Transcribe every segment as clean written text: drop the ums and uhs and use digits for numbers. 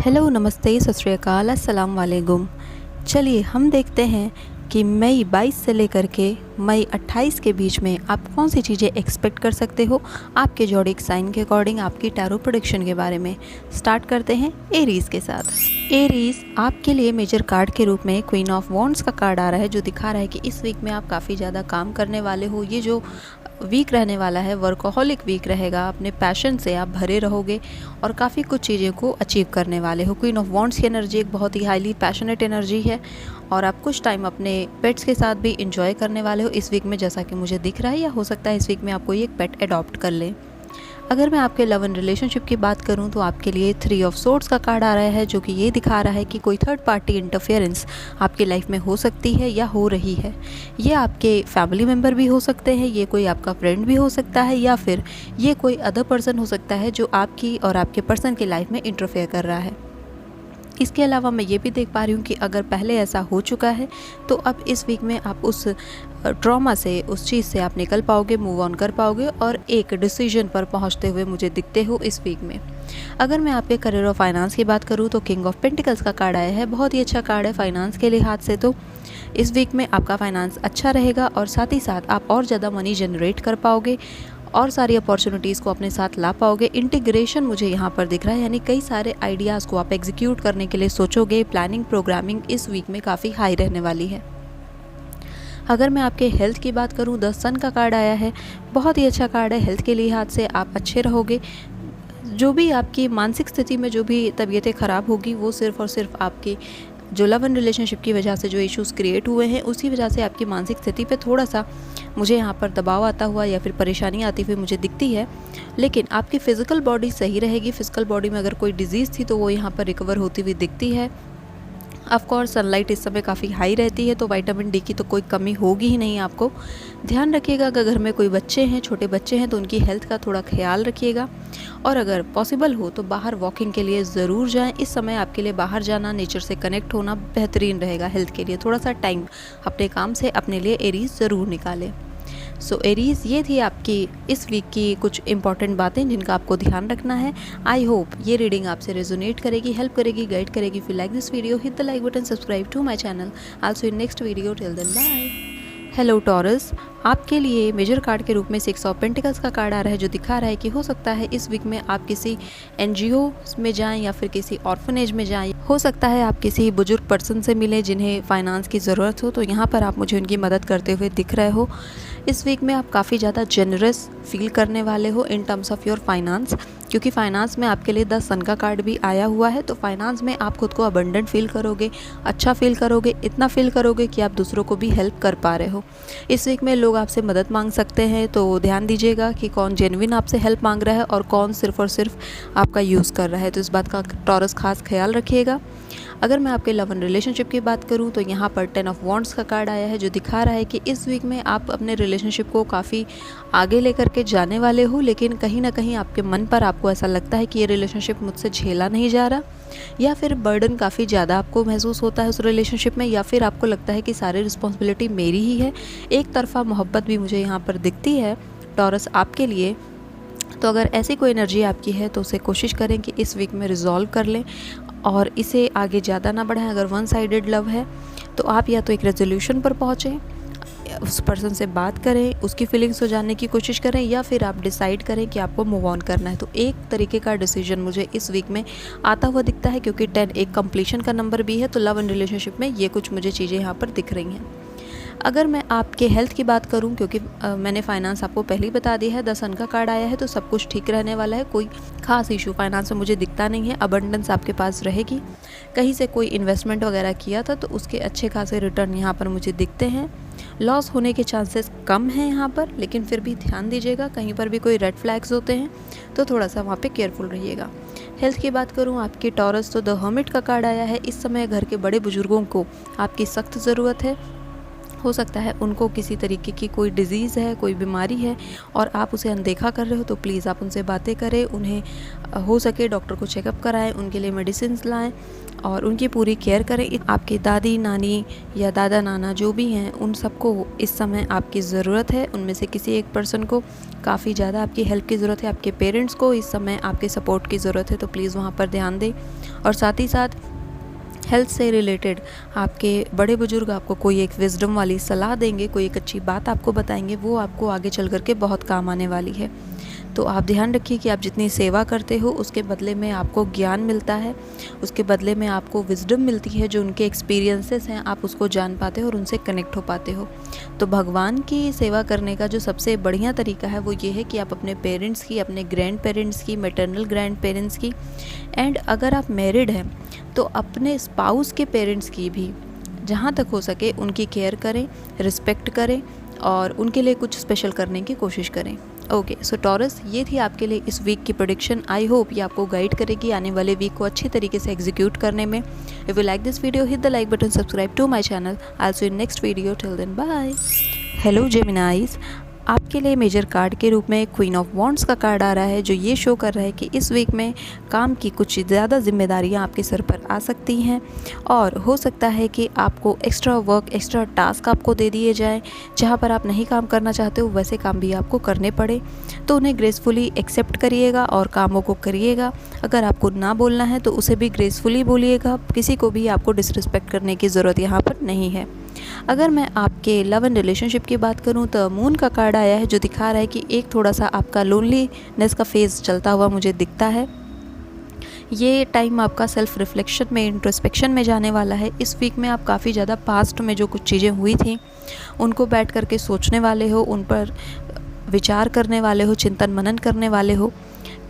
Hello, नमस्ते, सत श्री अकाल, अस्सलाम वालेकुम। चलिए हम देखते हैं कि मई 22 से लेकर के मई 28 के बीच में आप कौन सी चीज़ें एक्सपेक्ट कर सकते हो आपके ज़ोडिएक साइन के अकॉर्डिंग आपकी टैरो प्रेडिक्शन के बारे में। स्टार्ट करते हैं एरीज़ के साथ। एरीज़ आपके लिए मेजर कार्ड के रूप में क्वीन ऑफ वॉन्ड्स का कार्ड आ रहा है, जो दिखा रहा है कि इस वीक में आप काफ़ी ज़्यादा काम करने वाले हो। ये जो वीक रहने वाला है वर्कोहॉलिक वीक रहेगा, अपने पैशन से आप भरे रहोगे और काफ़ी कुछ चीज़ों को अचीव करने वाले हो। क्वीन ऑफ वॉन्ड्स की एनर्जी एक बहुत ही हाईली पैशनेट एनर्जी है और आप कुछ टाइम अपने पेट्स के साथ भी इंजॉय करने वाले हो इस वीक में, जैसा कि मुझे दिख रहा है, या हो सकता है इस वीक में आप कोई एक पेट अडॉप्ट कर लें। अगर मैं आपके लव एंड रिलेशनशिप की बात करूं तो आपके लिए 3 ऑफ सोर्ड्स का कार्ड आ रहा है, जो कि ये दिखा रहा है कि कोई थर्ड पार्टी इंटरफेरेंस आपकी लाइफ में हो सकती है या हो रही है। ये आपके फैमिली मेम्बर भी हो सकते हैं, ये कोई आपका फ्रेंड भी हो सकता है, या फिर ये कोई अदर पर्सन हो सकता है जो आपकी और आपके पर्सन की लाइफ में इंटरफेयर कर रहा है। इसके अलावा मैं ये भी देख पा रही हूँ कि अगर पहले ऐसा हो चुका है तो अब इस वीक में आप उस ट्रॉमा से, उस चीज़ से आप निकल पाओगे, मूव ऑन कर पाओगे और एक डिसीजन पर पहुँचते हुए मुझे दिखते हो इस वीक में। अगर मैं आपके करियर और फाइनेंस की बात करूँ तो किंग ऑफ पेंटिकल्स का कार्ड आया है। बहुत ही अच्छा कार्ड है फाइनेंस के लिहाज से। तो इस वीक में आपका फाइनेंस अच्छा रहेगा और साथ ही साथ आप और ज़्यादा मनी जनरेट कर पाओगे और सारी अपॉर्चुनिटीज़ को अपने साथ ला पाओगे। इंटीग्रेशन मुझे यहाँ पर दिख रहा है, यानी कई सारे आइडियाज़ को आप एग्जीक्यूट करने के लिए सोचोगे। प्लानिंग, प्रोग्रामिंग इस वीक में काफ़ी हाई रहने वाली है। अगर मैं आपके हेल्थ की बात करूँ, द सन का कार्ड आया है। बहुत ही अच्छा कार्ड है, हेल्थ के लिहाज से आप अच्छे रहोगे। जो भी आपकी मानसिक स्थिति में जो भी तबीयतें ख़राब होगी वो सिर्फ़ और सिर्फ आपकी जो लव एंड रिलेशनशिप की वजह से जो इश्यूज़ क्रिएट हुए हैं उसी वजह से आपकी मानसिक स्थिति पे थोड़ा सा मुझे यहाँ पर दबाव आता हुआ या फिर परेशानी आती हुई मुझे दिखती है। लेकिन आपकी फ़िज़िकल बॉडी सही रहेगी। फ़िज़िकल बॉडी में अगर कोई डिज़ीज़ थी तो वो यहाँ पर रिकवर होती हुई दिखती है। ऑफ कोर्स सनलाइट इस समय काफ़ी हाई रहती है तो विटामिन डी की तो कोई कमी होगी ही नहीं। आपको ध्यान रखिएगा, अगर घर में कोई बच्चे हैं, छोटे बच्चे हैं, तो उनकी हेल्थ का थोड़ा ख्याल रखिएगा और अगर पॉसिबल हो तो बाहर वॉकिंग के लिए ज़रूर जाएं। इस समय आपके लिए बाहर जाना, नेचर से कनेक्ट होना बेहतरीन रहेगा हेल्थ के लिए। थोड़ा सा टाइम अपने काम से अपने लिए एरीज़ ज़रूर निकालें। सो एरीज़, ये थी आपकी इस वीक की कुछ इंपॉर्टेंट बातें जिनका आपको ध्यान रखना है। आई होप ये रीडिंग आपसे रेजोनेट करेगी, हेल्प करेगी, गाइड करेगी। If you like this video, hit the like button, subscribe to my channel. I see you in next video. Till then bye. Hello Taurus, आपके लिए मेजर कार्ड के रूप में 6 ऑफ पेंटिकल्स का card आ रहा है, जो दिखा रहा है कि हो सकता है इस वीक में आप किसी एनजीओ में जाएं या फिर किसी ऑर्फनेज में जाएं। हो सकता है आप किसी बुजुर्ग पर्सन से मिलें जिन्हें फाइनेंस की ज़रूरत हो, तो यहाँ पर आप मुझे उनकी मदद करते हुए दिख रहे हो। इस वीक में आप काफ़ी ज़्यादा जेनरस फील करने वाले हो in terms of your finance, क्योंकि फाइनेंस में आपके लिए 10 सन का कार्ड भी आया हुआ है। तो फाइनेंस में आप खुद को अबंडेंट फील करोगे, अच्छा फील करोगे, इतना फील करोगे कि आप दूसरों को भी हेल्प कर पा रहे हो। इस वीक में लोग आपसे मदद मांग सकते हैं, तो ध्यान दीजिएगा कि कौन जेन्युइन आपसे हेल्प मांग रहा है और कौन सिर्फ और सिर्फ आपका यूज़ कर रहा है। तो इस बात का टॉरस खास ख्याल रखिएगा। अगर मैं आपके लव एंड रिलेशनशिप की बात करूं तो यहाँ पर 10 ऑफ वॉन्ड्स का कार्ड आया है, जो दिखा रहा है कि इस वीक में आप अपने रिलेशनशिप को काफ़ी आगे लेकर के जाने वाले हो, लेकिन कहीं ना कहीं आपके मन पर आपको ऐसा लगता है कि ये रिलेशनशिप मुझसे झेला नहीं जा रहा, या फिर बर्डन काफ़ी ज़्यादा आपको महसूस होता है उस रिलेशनशिप में, या फिर आपको लगता है कि सारी रिस्पॉन्सिबिलिटी मेरी ही है। एक तरफा मोहब्बत भी मुझे यहाँ पर दिखती है टॉरस आपके लिए। तो अगर ऐसी कोई एनर्जी आपकी है तो उसे कोशिश करें कि इस वीक में रिजॉल्व कर लें और इसे आगे ज़्यादा ना बढ़ाएं। अगर वन साइडेड लव है तो आप या तो एक रेजोल्यूशन पर पहुँचें, उस पर्सन से बात करें, उसकी फीलिंग्स को जानने की कोशिश करें, या फिर आप डिसाइड करें कि आपको मूव ऑन करना है। तो एक तरीके का डिसीजन मुझे इस वीक में आता हुआ दिखता है, क्योंकि 10 एक कंप्लीशन का नंबर भी है। तो लव एंड रिलेशनशिप में ये कुछ मुझे चीज़ें यहाँ पर दिख रही हैं। अगर मैं आपके हेल्थ की बात करूं, क्योंकि मैंने फाइनेंस आपको पहले ही बता दिया है, 10 सन का कार्ड आया है, तो सब कुछ ठीक रहने वाला है। कोई खास इशू फाइनेंस में मुझे दिखता नहीं है। अबंडेंस आपके पास रहेगी। कहीं से कोई इन्वेस्टमेंट वगैरह किया था तो उसके अच्छे खासे रिटर्न यहाँ पर मुझे दिखते हैं। लॉस होने के चांसेस कम हैं यहाँ पर, लेकिन फिर भी ध्यान दीजिएगा, कहीं पर भी कोई रेड फ्लैग्स होते हैं तो थोड़ा सा वहाँ पे केयरफुल रहिएगा। हेल्थ की बात करूँ आपकी टॉरस, तो द हर्मिट का कार्ड आया है। इस समय घर के बड़े बुजुर्गों को आपकी सख्त ज़रूरत है। हो सकता है उनको किसी तरीके की कोई डिज़ीज़ है, कोई बीमारी है और आप उसे अनदेखा कर रहे हो, तो प्लीज़ आप उनसे बातें करें, उन्हें हो सके डॉक्टर को चेकअप कराएं, उनके लिए मेडिसिन्स लाएं और उनकी पूरी केयर करें। आपकी दादी नानी या दादा नाना जो भी हैं, उन सबको इस समय आपकी ज़रूरत है। उनमें से किसी एक पर्सन को काफ़ी ज़्यादा आपकी हेल्प की ज़रूरत है। आपके पेरेंट्स को इस समय आपके सपोर्ट की ज़रूरत है, तो प्लीज़ वहाँ पर ध्यान दें। और साथ ही साथ हेल्थ से रिलेटेड आपके बड़े बुजुर्ग आपको कोई एक विजडम वाली सलाह देंगे, कोई एक अच्छी बात आपको बताएंगे, वो आपको आगे चल कर के बहुत काम आने वाली है। तो आप ध्यान रखिए कि आप जितनी सेवा करते हो उसके बदले में आपको ज्ञान मिलता है, उसके बदले में आपको विजडम मिलती है, जो उनके एक्सपीरियंसेस हैं आप उसको जान पाते हो और उनसे कनेक्ट हो पाते हो। तो भगवान की सेवा करने का जो सबसे बढ़िया तरीका है वो ये है कि आप अपने पेरेंट्स की, अपने ग्रैंड पेरेंट्स की, मैटरनल ग्रैंड पेरेंट्स की, एंड अगर आप मैरिड हैं तो अपने स्पाउस के पेरेंट्स की भी जहाँ तक हो सके उनकी केयर करें, रिस्पेक्ट करें और उनके लिए कुछ स्पेशल करने की कोशिश करें। ओके, सो टॉरस, ये थी आपके लिए इस वीक की प्रेडिक्शन। आई होप ये आपको गाइड करेगी आने वाले वीक को अच्छी तरीके से एग्जीक्यूट करने में। If you like this video, hit the like button, subscribe to my channel. I see you in next video, till then bye. Hello Geminis, आपके लिए मेजर कार्ड के रूप में क्वीन ऑफ वॉन्ड्स का कार्ड आ रहा है, जो ये शो कर रहा है कि इस वीक में काम की कुछ ज़्यादा जिम्मेदारियां आपके सर पर आ सकती हैं और हो सकता है कि आपको एक्स्ट्रा वर्क, एक्स्ट्रा टास्क आपको दे दिए जाएं। जहां पर आप नहीं काम करना चाहते हो वैसे काम भी आपको करने पड़े, तो उन्हें ग्रेसफुली एक्सेप्ट करिएगा और कामों को करिएगा। अगर आपको ना बोलना है तो उसे भी ग्रेसफुली बोलिएगा, किसी को भी आपको डिसरिस्पेक्ट करने की ज़रूरत यहाँ पर नहीं है। अगर मैं आपके लव एंड रिलेशनशिप की बात करूं तो मून का कार्ड आया है, जो दिखा रहा है कि एक थोड़ा सा आपका लोनलीनेस का फेज़ चलता हुआ मुझे दिखता है। ये टाइम आपका सेल्फ रिफ्लेक्शन में, इंट्रोस्पेक्शन में जाने वाला है। इस वीक में आप काफ़ी ज़्यादा पास्ट में जो कुछ चीज़ें हुई थी उनको बैठ करके सोचने वाले हो, उन पर विचार करने वाले हो, चिंतन मनन करने वाले हो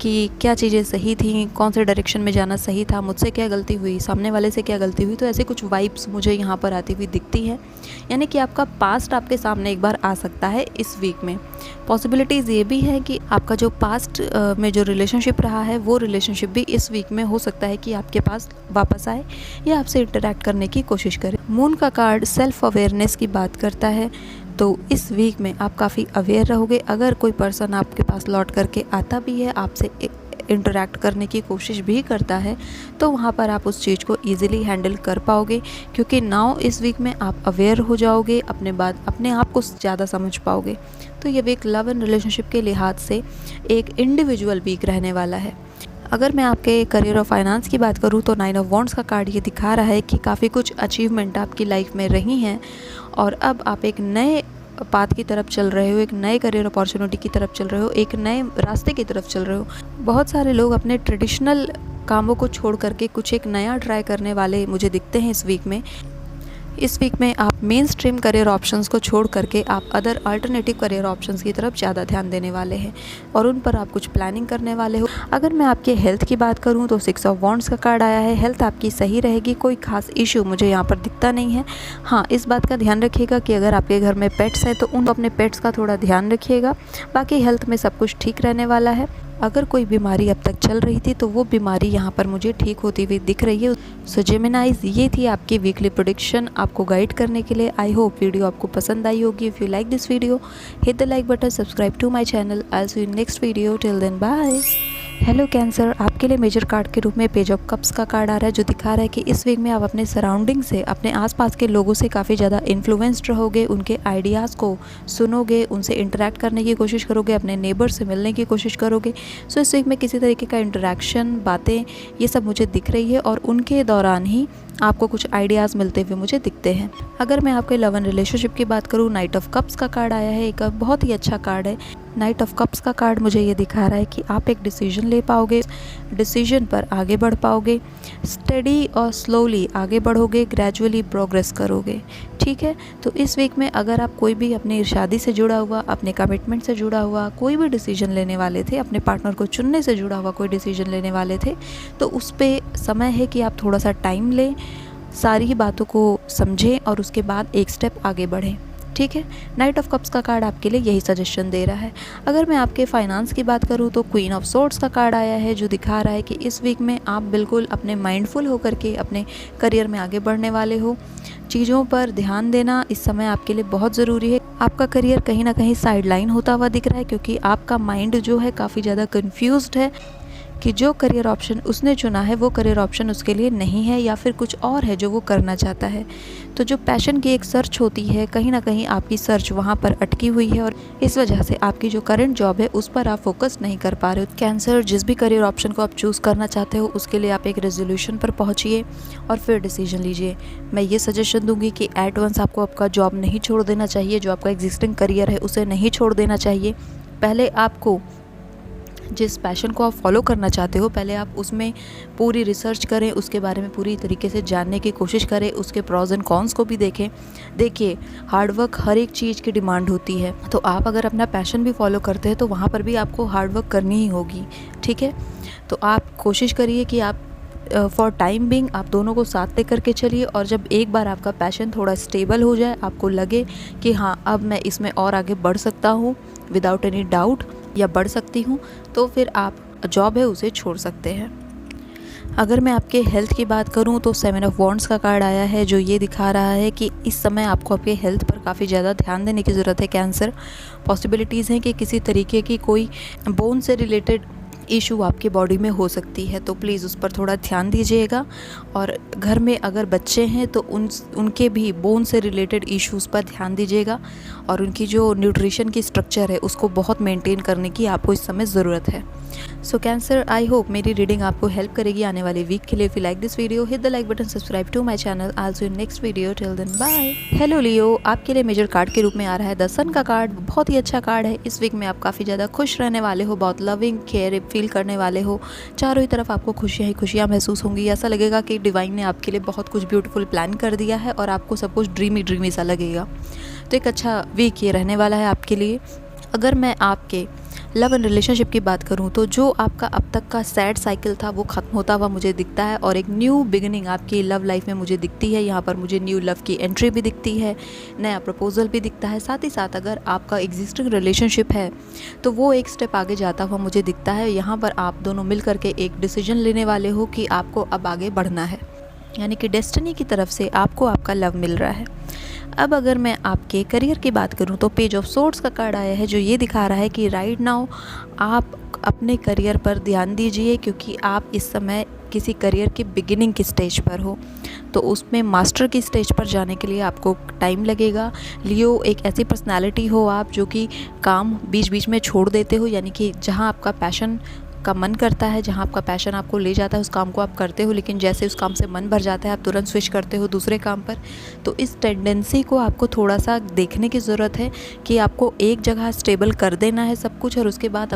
कि क्या चीज़ें सही थी, कौन से डायरेक्शन में जाना सही था, मुझसे क्या गलती हुई, सामने वाले से क्या गलती हुई। तो ऐसे कुछ वाइब्स मुझे यहाँ पर आती हुई दिखती है, यानी कि आपका पास्ट आपके सामने एक बार आ सकता है इस वीक में। पॉसिबिलिटीज़ ये भी है कि आपका जो पास्ट में जो रिलेशनशिप रहा है वो रिलेशनशिप भी इस वीक में हो सकता है कि आपके पास वापस आए या आपसे इंटरेक्ट करने की कोशिश करे। मून का कार्ड सेल्फ अवेयरनेस की बात करता है, तो इस वीक में आप काफ़ी अवेयर रहोगे। अगर कोई पर्सन आपके पास लौट करके आता भी है, आपसे इंटरेक्ट करने की कोशिश भी करता है, तो वहाँ पर आप उस चीज़ को ईजिली हैंडल कर पाओगे, क्योंकि नाउ इस वीक में आप अवेयर हो जाओगे, अपने आप को ज़्यादा समझ पाओगे। तो ये वीक लव एंड रिलेशनशिप के लिहाज से एक इंडिविजुअल वीक रहने वाला है। अगर मैं आपके करियर और फाइनेंस की बात करूँ तो 9 ऑफ वॉन्ड्स का कार्ड ये दिखा रहा है कि काफ़ी कुछ अचीवमेंट आपकी लाइफ में रही हैं और अब आप एक नए पाथ की तरफ चल रहे हो, एक नए करियर अपॉर्चुनिटी की तरफ चल रहे हो, एक नए रास्ते की तरफ चल रहे हो। बहुत सारे लोग अपने ट्रेडिशनल कामों को छोड़ करके कुछ एक नया ट्राई करने वाले मुझे दिखते हैं इस वीक में। इस वीक में आप मेन स्ट्रीम करियर ऑप्शंस को छोड़ करके आप अदर अल्टरनेटिव करियर ऑप्शंस की तरफ ज़्यादा ध्यान देने वाले हैं और उन पर आप कुछ प्लानिंग करने वाले हो। अगर मैं आपके हेल्थ की बात करूं तो 6 ऑफ वॉन्ड्स का कार्ड आया है। हेल्थ आपकी सही रहेगी, कोई खास इशू मुझे यहाँ पर दिखता नहीं है। हाँ, इस बात का ध्यान रखिएगा कि अगर आपके घर में पेट्स हैं तो उन अपने पेट्स का थोड़ा ध्यान रखिएगा। बाकी हेल्थ में सब कुछ ठीक रहने वाला है। अगर कोई बीमारी अब तक चल रही थी तो वो बीमारी यहाँ पर मुझे ठीक होती हुई दिख रही है। सो जेमिनाइज, ये थी आपकी वीकली प्रेडिक्शन आपको गाइड करने के लिए। आई होप वीडियो आपको पसंद आई होगी। If you like this video, hit the like button, subscribe to my channel. I see you in next video, till then bye. Hello Cancer, आपके लिए मेजर कार्ड के रूप में पेज ऑफ कप्स का कार्ड आ रहा है, जो दिखा रहा है कि इस वीक में आप अपने सराउंडिंग से, अपने आसपास के लोगों से काफ़ी ज़्यादा इन्फ्लुएंस्ड रहोगे, उनके आइडियाज़ को सुनोगे, उनसे इंटरेक्ट करने की कोशिश करोगे, अपने नेबर से मिलने की कोशिश करोगे। सो इस वीक में किसी तरीके का इंटरेक्शन, बातें, ये सब मुझे दिख रही है और उनके दौरान ही आपको कुछ आइडियाज़ मिलते हुए मुझे दिखते हैं। अगर मैं आपके लव एंड रिलेशनशिप की बात करूँ, नाइट ऑफ कप्स का कार्ड आया है, एक बहुत ही अच्छा कार्ड है। नाइट ऑफ कप्स का कार्ड मुझे ये दिखा रहा है कि आप एक डिसीजन ले पाओगे, डिसीजन पर आगे बढ़ पाओगे, स्टडी और स्लोली आगे बढ़ोगे, ग्रेजुअली प्रोग्रेस करोगे। ठीक है, तो इस वीक में अगर आप कोई भी अपनी शादी से जुड़ा हुआ, अपने कमिटमेंट से जुड़ा हुआ कोई भी डिसीजन लेने वाले थे, अपने पार्टनर को चुनने से जुड़ा हुआ कोई डिसीजन लेने वाले थे, तो उस पर समय है कि आप थोड़ा सा टाइम लें, सारी ही बातों को समझें और उसके बाद एक स्टेप आगे बढ़ें। ठीक है। नाइट ऑफ कप्स का कार्ड आपके लिए यही सजेशन दे रहा है। अगर मैं आपके फाइनेंस की बात करूँ तो क्वीन ऑफ सोर्ड्स का कार्ड आया है, जो दिखा रहा है कि इस वीक में आप बिल्कुल अपने माइंडफुल होकर के अपने करियर में आगे बढ़ने वाले हो। चीज़ों पर ध्यान देना इस समय आपके लिए बहुत ज़रूरी है। आपका करियर कहीं ना कहीं साइडलाइन होता हुआ दिख रहा है, क्योंकि आपका माइंड जो है काफ़ी ज़्यादा कन्फ्यूज्ड है कि जो करियर ऑप्शन उसने चुना है वो करियर ऑप्शन उसके लिए नहीं है, या फिर कुछ और है जो वो करना चाहता है। तो जो पैशन की एक सर्च होती है, कहीं ना कहीं आपकी सर्च वहाँ पर अटकी हुई है, और इस वजह से आपकी जो करंट जॉब है उस पर आप फोकस नहीं कर पा रहे हो। कैंसर, जिस भी करियर ऑप्शन को आप चूज़ करना चाहते हो उसके लिए आप एक रेजोल्यूशन पर पहुँचिए और फिर डिसीजन लीजिए। मैं ये सजेशन दूंगी कि एट वंस आपको आपका जॉब नहीं छोड़ देना चाहिए, जो आपका एग्जिस्टिंग करियर है उसे नहीं छोड़ देना चाहिए। पहले आपको जिस पैशन को आप फॉलो करना चाहते हो, पहले आप उसमें पूरी रिसर्च करें, उसके बारे में पूरी तरीके से जानने की कोशिश करें, उसके प्रॉज एंड कॉन्स को भी देखें। देखिए, हार्डवर्क हर एक चीज़ की डिमांड होती है, तो आप अगर अपना पैशन भी फॉलो करते हैं तो वहाँ पर भी आपको हार्डवर्क करनी ही होगी, ठीक है। तो आप कोशिश करिए कि आप फॉर टाइम बिंग आप दोनों को साथ लेकर के चलिए, और जब एक बार आपका पैशन थोड़ा स्टेबल हो जाए, आपको लगे कि हाँ अब मैं इसमें और आगे बढ़ सकता हूँ विदाउट एनी डाउट, या बढ़ सकती हूँ, तो फिर आप जॉब है उसे छोड़ सकते हैं। अगर मैं आपके हेल्थ की बात करूं तो 7 ऑफ वॉन्ड्स का कार्ड आया है, जो ये दिखा रहा है कि इस समय आपको आपके हेल्थ पर काफ़ी ज़्यादा ध्यान देने की ज़रूरत है। कैंसर, पॉसिबिलिटीज़ हैं कि किसी तरीके की कोई बोन से रिलेटेड इशू आपकी बॉडी में हो सकती है, तो प्लीज़ उस पर थोड़ा ध्यान दीजिएगा। और घर में अगर बच्चे हैं तो उनके भी बोन से रिलेटेड इश्यूज़ पर ध्यान दीजिएगा, और उनकी जो न्यूट्रिशन की स्ट्रक्चर है उसको बहुत मेंटेन करने की आपको इस समय ज़रूरत है। सो कैंसर, आई होप मेरी रीडिंग आपको हेल्प करेगी आने वाले वीक के लिए। If you like this video, hit the like button, subscribe to my channel. I will see you next video, till then bye. Hello Leo, आपके लिए major card के रूप में आ रहा है द सन का कार्ड। बहुत ही अच्छा कार्ड है। इस वीक में आप काफ़ी ज़्यादा खुश रहने वाले हो, बहुत लविंग केयर फील करने वाले हो। चारों ही तरफ आपको खुशियाँ ही खुशियाँ महसूस होंगी। ऐसा लगेगा कि डिवाइन ने आपके लिए बहुत कुछ ब्यूटीफुल प्लान कर दिया है और आपको सब कुछ ड्रीमी ड्रीमी सा लगेगा। तो एक अच्छा वीक ये रहने वाला है आपके लिए। अगर मैं आपके लव एंड रिलेशनशिप की बात करूं तो जो आपका अब तक का सैड साइकिल था वो ख़त्म होता हुआ मुझे दिखता है, और एक न्यू बिगिनिंग आपकी लव लाइफ में मुझे दिखती है। यहाँ पर मुझे न्यू लव की एंट्री भी दिखती है, नया प्रपोजल भी दिखता है। साथ ही साथ अगर आपका एग्जिस्टिंग रिलेशनशिप है तो वो एक स्टेप आगे जाता हुआ मुझे दिखता है। यहाँ पर आप दोनों मिल करके एक डिसीजन लेने वाले हो कि आपको अब आगे बढ़ना है, यानी कि डेस्टिनी की तरफ से आपको आपका लव मिल रहा है। अब अगर मैं आपके करियर की बात करूं तो पेज ऑफ सोर्ड्स का कार्ड आया है, जो ये दिखा रहा है कि राइट नाउ आप अपने करियर पर ध्यान दीजिए, क्योंकि आप इस समय किसी करियर की बिगिनिंग की स्टेज पर हो, तो उसमें मास्टर की स्टेज पर जाने के लिए आपको टाइम लगेगा। लियो, एक ऐसी पर्सनालिटी हो आप जो कि काम बीच बीच में छोड़ देते हो, यानी कि जहां आपका पैशन का मन करता है, जहाँ आपका पैशन आपको ले जाता है उस काम को आप करते हो, लेकिन जैसे उस काम से मन भर जाता है आप तुरंत स्विच करते हो दूसरे काम पर। तो इस टेंडेंसी को आपको थोड़ा सा देखने की ज़रूरत है कि आपको एक जगह स्टेबल कर देना है सब कुछ, और उसके बाद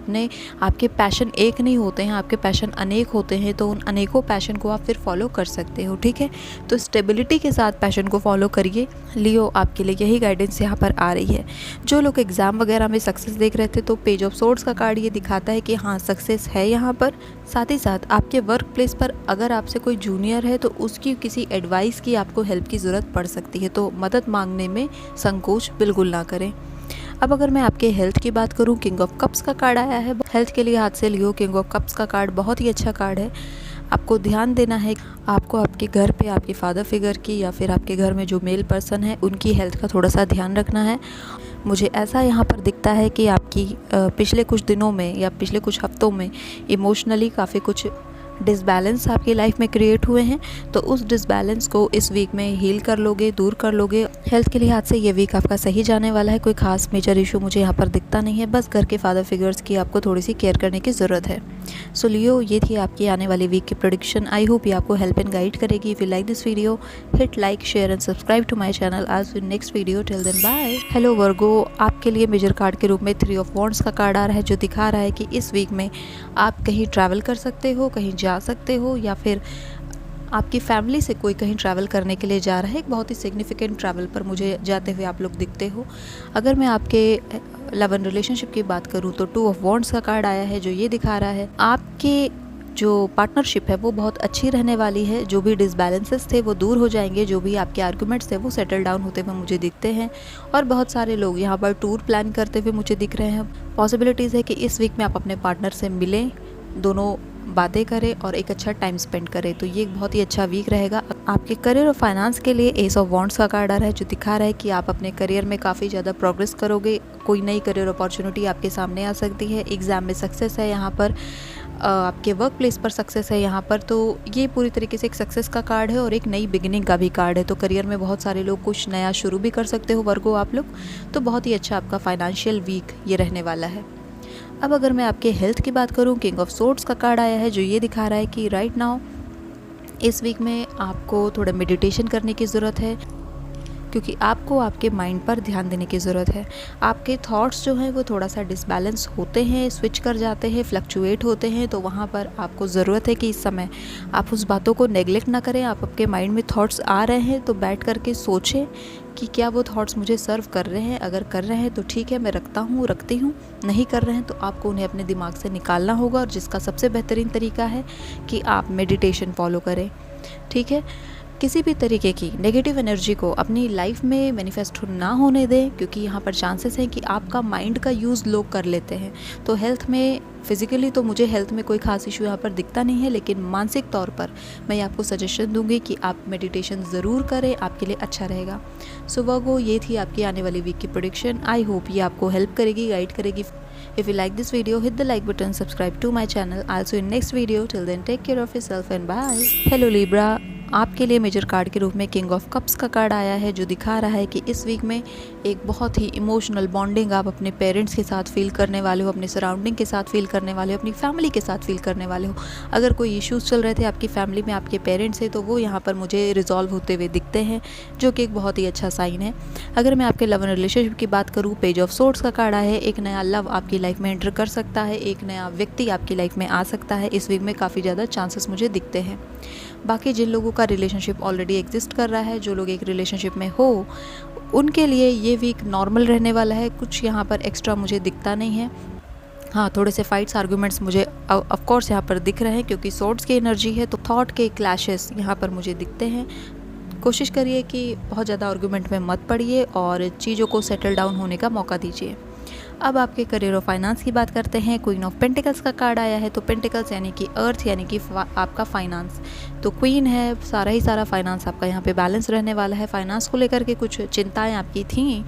आपके पैशन एक नहीं होते हैं, आपके पैशन अनेक होते हैं, तो उन अनेकों पैशन को आप फिर फॉलो कर सकते हो, ठीक है। तो स्टेबिलिटी के साथ पैशन को फॉलो करिए। लियो, आपके लिए यही गाइडेंस यहाँ पर आ रही है। जो लोग एग्ज़ाम वगैरह में सक्सेस देख रहे थे तो पेज ऑफ सोर्ड्स का कार्ड ये दिखाता है कि हाँ सक्सेस है यहाँ पर। साथ ही साथ आपके वर्क प्लेस पर अगर आपसे कोई जूनियर है तो उसकी किसी एडवाइस की आपको हेल्प की ज़रूरत पड़ सकती है, तो मदद मांगने में संकोच बिल्कुल ना करें। अब अगर मैं आपके हेल्थ की बात करूं, किंग ऑफ कप्स का कार्ड आया है। हेल्थ के लिए हाथ से लियो, किंग ऑफ कप्स का कार्ड बहुत ही अच्छा कार्ड है। आपको ध्यान देना है, आपको आपके घर पे आपके फादर फिगर की या फिर आपके घर में जो मेल पर्सन है उनकी हेल्थ का थोड़ा सा ध्यान रखना है। मुझे ऐसा यहाँ पर दिखता है कि आपकी पिछले कुछ दिनों में या पिछले कुछ हफ्तों में इमोशनली काफ़ी कुछ डिसबैलेंस आपकी लाइफ में क्रिएट हुए हैं, तो उस डिसबैलेंस को इस वीक में हील कर लोगे, दूर कर लोगे। हेल्थ के लिहाज से ये वीक आपका सही जाने वाला है। कोई खास मेजर इशू मुझे यहाँ पर दिखता नहीं है, बस घर के फादर फिगर्स की आपको थोड़ी सी केयर करने की ज़रूरत है। सो लियो, ये थी आपकी आने वाली वीक की प्रेडिक्शन। आई होप ये आपको हेल्प एंड गाइड करेगी। If you like this video, hit like, share and subscribe to my channel. आज in next video, till then bye. Hello Virgo, आपके लिए मेजर कार्ड के रूप में 3 ऑफ वॉन्ड्स का कार्ड आ रहा है, जो दिखा रहा है कि इस वीक में आप कहीं ट्रैवल कर सकते हो, कहीं जा सकते हो, या फिर आपकी फैमिली से कोई कहीं ट्रैवल करने के लिए जा रहा है। एक बहुत ही सिग्निफिकेंट ट्रैवल पर मुझे जाते हुए आप लोग दिखते हो। अगर मैं आपके लव एंड रिलेशनशिप की बात करूं तो 2 ऑफ वॉन्ड्स का कार्ड आया है, जो ये दिखा रहा है आपके जो पार्टनरशिप है वो बहुत अच्छी रहने वाली है। जो भी डिसबैलेंसेस थे वो दूर हो जाएंगे, जो भी आपके आर्गुमेंट्स थे वो सेटल डाउन होते हुए मुझे दिखते हैं। और बहुत सारे लोग यहाँ पर टूर प्लान करते हुए मुझे दिख रहे हैं। पॉसिबिलिटीज़ है कि इस वीक में आप अपने पार्टनर से मिलें, दोनों बातें करें और एक अच्छा टाइम स्पेंड करें। तो ये एक बहुत ही अच्छा वीक रहेगा। आपके करियर और फाइनेंस के लिए एस ऑफ वॉन्ड्स का कार्ड आ रहा है, जो दिखा रहा है कि आप अपने करियर में काफ़ी ज़्यादा प्रोग्रेस करोगे। कोई नई करियर अपॉर्चुनिटी आपके सामने आ सकती है। एग्ज़ाम में सक्सेस है यहाँ पर, आपके वर्क प्लेस पर सक्सेस है यहाँ पर। तो ये पूरी तरीके से एक सक्सेस का कार्ड है और एक नई बिगिनिंग का भी कार्ड है। तो करियर में बहुत सारे लोग कुछ नया शुरू भी कर सकते हो वर्गो आप लोग। तो बहुत ही अच्छा आपका फाइनेंशियल वीक ये रहने वाला है। अब अगर मैं आपके हेल्थ की बात करूं, किंग ऑफ सोर्ड्स का कार्ड आया है, जो ये दिखा रहा है कि राइट नाउ इस वीक में आपको थोड़ा मेडिटेशन करने की ज़रूरत है, क्योंकि आपको आपके माइंड पर ध्यान देने की ज़रूरत है। आपके थॉट्स जो हैं वो थोड़ा सा डिसबैलेंस होते हैं, स्विच कर जाते हैं, फ्लक्चुएट होते हैं। तो वहाँ पर आपको ज़रूरत है कि इस समय आप उस बातों को नेगलेक्ट ना करें। आप आपके माइंड में थॉट्स आ रहे हैं तो बैठ करके सोचें कि क्या वो थॉट्स मुझे सर्व कर रहे हैं। अगर कर रहे हैं तो ठीक है, मैं रखती हूँ। नहीं कर रहे हैं तो आपको उन्हें अपने दिमाग से निकालना होगा, और जिसका सबसे बेहतरीन तरीका है कि आप मेडिटेशन फॉलो करें। ठीक है, किसी भी तरीके की नेगेटिव एनर्जी को अपनी लाइफ में मैनिफेस्ट ना होने दें, क्योंकि यहाँ पर चांसेस हैं कि आपका माइंड का यूज़ लोग कर लेते हैं। तो हेल्थ में, फिज़िकली तो मुझे हेल्थ में कोई खास इशू यहाँ पर दिखता नहीं है, लेकिन मानसिक तौर पर मैं आपको सजेशन दूंगी कि आप मेडिटेशन ज़रूर करें, आपके लिए अच्छा रहेगा। सो वर्गो, ये थी आपकी आने वाली वीक की प्रेडिक्शन। आई होप ये आपको हेल्प करेगी, गाइड करेगी। If you like this video, hit the like button, subscribe to my channel. I'll see you in next video. Till then, take care of yourself and bye. Hello Libra, आपके लिए major card के रूप में king of cups का card आया है, जो दिखा रहा है कि इस वीक में एक बहुत ही इमोशनल बॉन्डिंग आप अपने पेरेंट्स के साथ फील करने वाले हो, अपने सराउंडिंग के साथ फील करने वाले हो, अपनी फैमिली के साथ फील करने वाले हो। अगर कोई इश्यूज़ चल रहे थे आपकी फैमिली में आपके पेरेंट्स से, तो वो यहाँ पर मुझे रिजॉल्व होते हुए दिखते हैं, जो कि एक बहुत ही अच्छा साइन है। अगर मैं आपके लव एंड रिलेशनशिप की बात करूँ, पेज ऑफ सोर्ड्स का कार्ड आया है। एक नया लव आपकी लाइफ में एंटर कर सकता है, एक नया व्यक्ति आपकी लाइफ में आ सकता है। इस वीक में काफ़ी ज़्यादा चांसेस मुझे दिखते हैं। बाकी जिन लोगों का रिलेशनशिप ऑलरेडी एग्जिस्ट कर रहा है, जो लोग एक रिलेशनशिप में हो, उनके लिए ये वीक नॉर्मल रहने वाला है। कुछ यहाँ पर एक्स्ट्रा मुझे दिखता नहीं है। हाँ, थोड़े से फाइट्स आर्गुमेंट्स मुझे ऑफ कोर्स यहाँ पर दिख रहे हैं, क्योंकि सोर्ड्स की एनर्जी है, तो थॉट के क्लैशेस यहाँ पर मुझे दिखते हैं। कोशिश करिए कि बहुत ज़्यादा आर्गुमेंट में मत पड़िए और चीज़ों को सेटल डाउन होने का मौका दीजिए। अब आपके करियर और फाइनेंस की बात करते हैं। क्वीन ऑफ पेंटिकल्स का कार्ड आया है। तो पेंटिकल्स यानी कि अर्थ, यानी कि आपका फाइनेंस। तो क्वीन है, सारा ही सारा फाइनेंस आपका यहाँ पे बैलेंस रहने वाला है। फाइनेंस को लेकर के कुछ चिंताएं आपकी थीं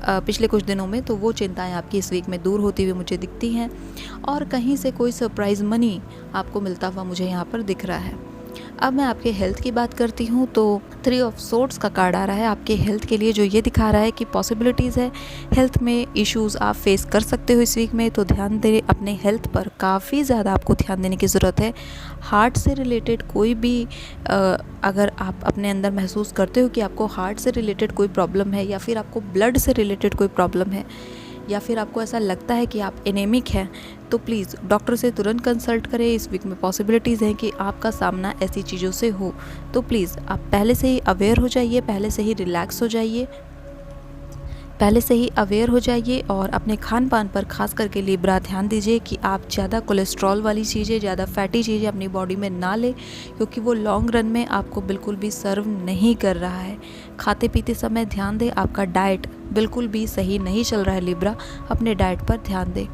पिछले कुछ दिनों में, तो वो चिंताएं आपकी इस वीक में दूर होती हुई मुझे दिखती हैं, और कहीं से कोई सरप्राइज़ मनी आपको मिलता हुआ मुझे यहाँ पर दिख रहा है। अब मैं आपके हेल्थ की बात करती हूँ, तो 3 ऑफ सोर्ड्स का कार्ड आ रहा है आपके हेल्थ के लिए, जो ये दिखा रहा है कि पॉसिबिलिटीज़ है हेल्थ में इश्यूज़ आप फेस कर सकते हो इस वीक में। तो ध्यान दें अपने हेल्थ पर, काफ़ी ज़्यादा आपको ध्यान देने की ज़रूरत है। हार्ट से रिलेटेड कोई भी अगर आप अपने अंदर महसूस करते हो कि आपको हार्ट से रिलेटेड कोई प्रॉब्लम है, या फिर आपको ब्लड से रिलेटेड कोई प्रॉब्लम है, या फिर आपको ऐसा लगता है कि आप एनेमिक हैं, तो प्लीज़ डॉक्टर से तुरंत कंसल्ट करें। इस वीक में पॉसिबिलिटीज़ हैं कि आपका सामना ऐसी चीज़ों से हो। तो प्लीज़ आप पहले से ही अवेयर हो जाइए, पहले से ही रिलैक्स हो जाइए, पहले से ही अवेयर हो जाइए। और अपने खान पान पर खास करके लिब्रा ध्यान दीजिए कि आप ज़्यादा कोलेस्ट्रॉल वाली चीज़ें, ज़्यादा फैटी चीज़ें अपनी बॉडी में ना लें, क्योंकि वो लॉन्ग रन में आपको बिल्कुल भी सर्व नहीं कर रहा है। खाते पीते समय ध्यान दें, आपका डाइट बिल्कुल भी सही नहीं चल रहा है लिब्रा, अपने डाइट पर ध्यान दें।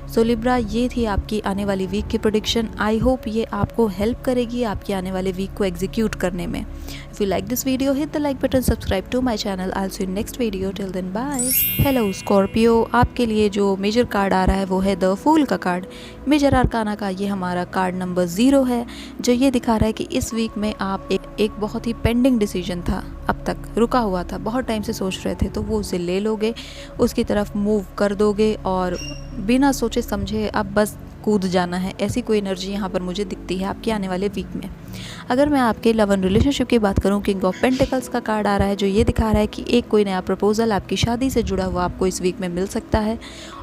सो लिब्रा, ये थी आपकी आने वाली वीक की प्रेडिक्शन। आई होप ये आपको हेल्प करेगी आपके आने वाले वीक को एग्जीक्यूट करने में। If you like this video, hit the like button, subscribe to my channel. I will see you next video. Till then bye. Hello Scorpio, आपके लिए जो मेजर कार्ड आ रहा है वो है द फूल का कार्ड। मेजर आर्काना का ये हमारा कार्ड नंबर 0 है, जो ये दिखा रहा है कि इस वीक में आप एक बहुत ही पेंडिंग डिसीजन था, अब तक रुका हुआ था, बहुत टाइम से सोच रहे थे, तो वो उसे ले लोगे, उसकी तरफ मूव कर दोगे और बिना सोचे समझे अब बस कूद जाना है। ऐसी कोई एनर्जी यहाँ पर मुझे दिखती है आपके आने वाले वीक में। अगर मैं आपके लव एंड रिलेशनशिप की बात करूँ, किंग ऑफ पेंटिकल्स का कार्ड आ रहा है, जो ये दिखा रहा है कि एक कोई नया प्रपोजल आपकी शादी से जुड़ा हुआ आपको इस वीक में मिल सकता है,